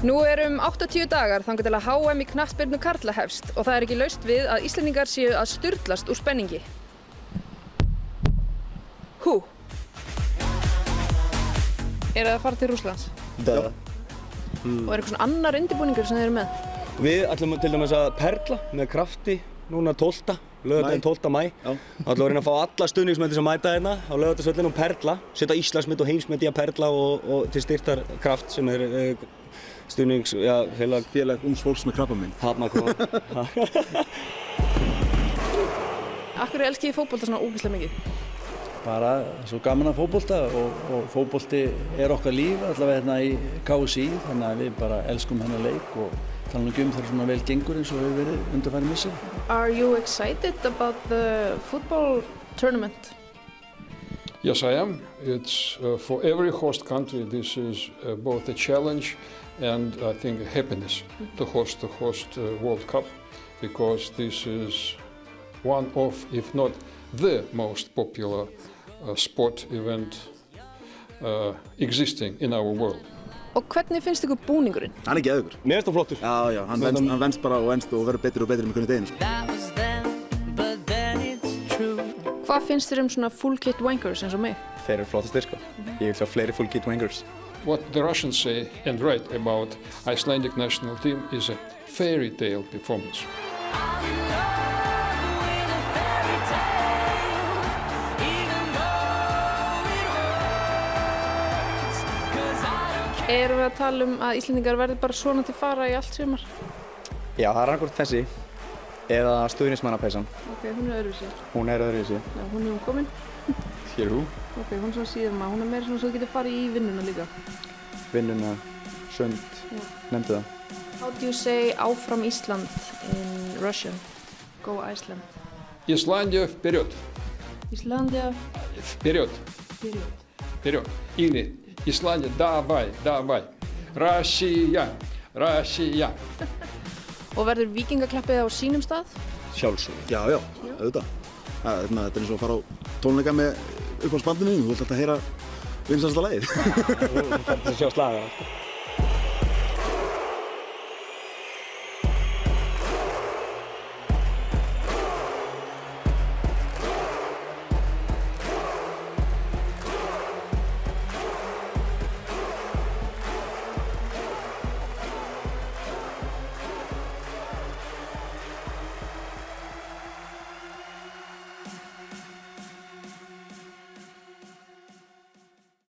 Nú um 80 dagar þangað til að HM í knattspyrnu karla hefst og það ekki laust við að Íslendingar séu að sturlast úr spenningi. Hú. Það að fara til Rússlands? Já. Og eitthvað svona annar undirbúningur sem þið eru með? Við ætlum til dæmis að perla með krafti núna 12. Laugardaginn 12. maí. Þá ætlum við að reyna að fá alla stuðningsmenn til að mæta hérna á Laugardalsvellinum og perla, setja Íslandsmet og heimsmet í að perla og til styrktar kraft sem félag ungs fólks með krabbamein. Þarna kom. Af hverju elskið þið fótbolta svona ógeðslega mikið? Bara svo gaman að fótbolta og fótbolti okkar líf allavega hérna í KSÍ, þannig að við bara elskum hennar leik og tala nú ekki þegar svona vel gengur eins og hefur verið undanfarin misseri. Are you excited about the football tournament? Yes, I am. It's for every host country. This is both a challenge and I think a happiness to host the World Cup, because this is one of, if not the most popular sport event existing in our world. Og hvernig finnst ykkur búningurinn? Hann geðveikur. Mér finnst það flottur. Já, hann venst bara og verður betri og betri með hvernig deginu. Hvað finnst þér svona full kit wankers eins og mig? Þeir eru flottastir sko. Ég vil sjá fleiri full kit wankers. What the Russians say and write about Icelandic national team is a fairy tale performance. Erum við að tala að Íslendingar verði bara svona til fara í allt sumar? Já, það annarkvort þessi eða stuðningsmannapeysan. Ok, hún öðruvísi. Hún öðruvísi. Já, hún hún komin. Hér er hún. Ok, hún svona síðan maður. Hún meira svona svo þú getur farið í vinnuna líka. Vinnuna, sund, nefndu það. How do you say áfram Ísland in Russian? Go Iceland. Исландия вперед. Íslandia. Вперед. Period. Вперед. Или Исландия, давай, давай. Россия, Россия. Og verður víkingaklappið á sínum stað? Sjálfsögðu. Já, auðvitað. Þetta eins og að fara á tónleika með upp á spandinu, þú vilt alltaf heyra vinsælasta lagið. Þú færð til að sjá slaga.